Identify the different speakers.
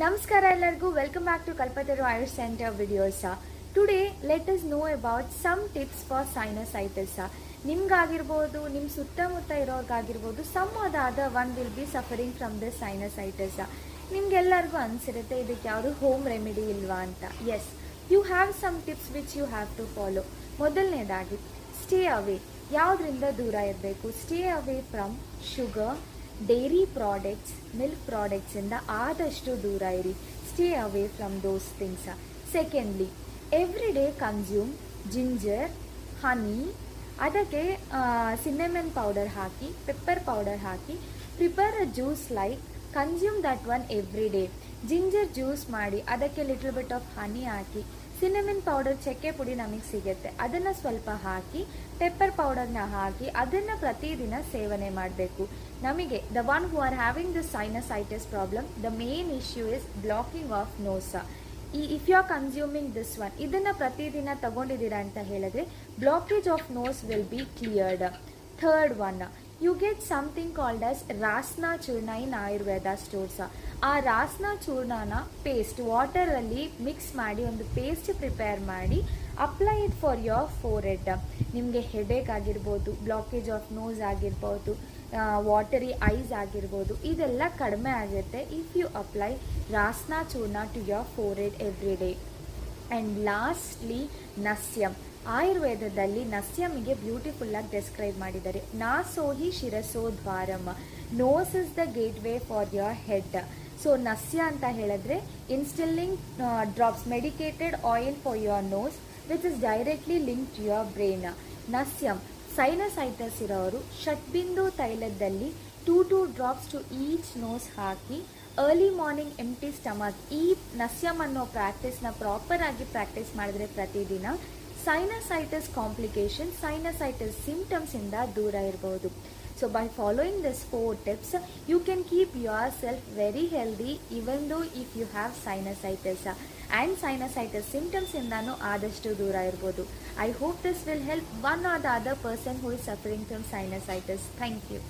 Speaker 1: ನಮಸ್ಕಾರ ಎಲ್ಲರಿಗೂ welcome back to Kalpataru Ayush centre videos. Today let us know about some tips for sinusitis. ನಿಮ್ಗಾಗಿರ್ಬೋದು, ನಿಮ್ಮ ಸುತ್ತಮುತ್ತ ಇರೋರ್ಗಾಗಿರ್ಬೋದು, ಸಮ್ ಅದಾದ one will be suffering from this sinusitis. ನಿಮ್ಗೆಲ್ಲರಿಗೂ ಅನಿಸಿರುತ್ತೆ ಇದಕ್ಕೆ ಯಾವುದು ಹೋಮ್ ರೆಮಿಡಿ ಇಲ್ವಾ ಅಂತ. Yes, you have some tips which you have to follow. ಮೊದಲನೇದಾಗಿ ಸ್ಟೇ ಅವೇ. ಯಾವುದರಿಂದ ದೂರ ಇರಬೇಕು? Stay away from sugar, dairy products, milk products ಇಂದ ಆದಷ್ಟು ದೂರ ಇರಿ. Stay away from those things. Secondly, every day consume ginger, honey, ಅದಕ್ಕೆ cinnamon powder ಹಾಕಿ, ಪೆಪ್ಪರ್ ಪೌಡರ್ ಹಾಕಿ prepare a juice like consume that one every day. Ginger juice ಮಾಡಿ ಅದಕ್ಕೆ little bit of honey ಹಾಕಿ, ಸಿನೆಮನ್ ಪೌಡರ್ ಚಕ್ಕೆ ಪುಡಿ ನಮಗೆ ಸಿಗುತ್ತೆ, ಅದನ್ನು ಸ್ವಲ್ಪ ಹಾಕಿ, ಪೆಪ್ಪರ್ ಪೌಡರ್ನ ಹಾಕಿ ಅದನ್ನು ಪ್ರತಿದಿನ ಸೇವನೆ ಮಾಡಬೇಕು. ನಮಗೆ the one who are having this sinusitis problem, the main issue is blocking of nose. If you are consuming this one, ಇದನ್ನು ಪ್ರತಿದಿನ ತಗೊಂಡಿದ್ದೀರಾ ಅಂತ ಹೇಳಿದ್ರೆ blockage of nose will be cleared. Third one, you get something called as Rasna churna in Ayurveda stores. ಆ ರಾಸ್ನಾ ಚೂರ್ಣನ paste ವಾಟರಲ್ಲಿ mix ಮಾಡಿ ಒಂದು ಪೇಸ್ಟ್ ಪ್ರಿಪೇರ್ ಮಾಡಿ apply it for your forehead. ನಿಮಗೆ ಹೆಡೇಕ್ ಆಗಿರ್ಬೋದು, ಬ್ಲಾಕೇಜ್ ಆಫ್ ನೋಸ್ ಆಗಿರ್ಬೋದು, ವಾಟರಿ ಐಸ್ ಆಗಿರ್ಬೋದು, ಇದೆಲ್ಲ ಕಡಿಮೆ ಆಗುತ್ತೆ if you apply Rasna churna to your forehead every day. And lastly ನಸ್ಯಂ. ಆಯುರ್ವೇದದಲ್ಲಿ ನಸ್ಯಮಿಗೆ ಬ್ಯೂಟಿಫುಲ್ಲಾಗಿ ಡೆಸ್ಕ್ರೈಬ್ ಮಾಡಿದ್ದಾರೆ. ನಾಸೋಹಿ ಶಿರಸೋ ದ್ವಾರಂ, nose is the gateway for your head. So ನಸ್ಯ ಅಂತ ಹೇಳಿದ್ರೆ instilling drops medicated oil for your nose which is directly link to your brain. ನಸ್ಯಂ, ಸೈನಸೈಟಸ್ ಇರೋರು ಷಟ್ಬಿಂದು ತೈಲದಲ್ಲಿ 2 ಡ್ರಾಪ್ಸ್ ಟು ಈಚ್ ನೋಸ್ ಹಾಕಿ ಅರ್ಲಿ ಮಾರ್ನಿಂಗ್ ಎಂಟಿ ಸ್ಟಮಕ್ ಈ ನಸ್ಯಂ ಅನ್ನೋ ಪ್ರಾಕ್ಟೀಸ್ನ ಪ್ರಾಪರ್ ಆಗಿ ಪ್ರಾಕ್ಟೀಸ್ ಮಾಡಿದ್ರೆ ಪ್ರತಿದಿನ ಸೈನಸೈಟಿಸ್ ಕಾಂಪ್ಲಿಕೇಶನ್, ಸೈನಸೈಟಿಸ್ ಸಿಂಪ್ಟಮ್ಸ್ ಇಂದ ದೂರ ಇರಬಹುದು. So by following these 4 tips, you can keep yourself very healthy even though if you have sinusitis. And sinusitis symptoms indanu ಆದಷ್ಟು ದೂರ ಇರಬಹುದು. I hope this will help one or the other person who is suffering from sinusitis. Thank you.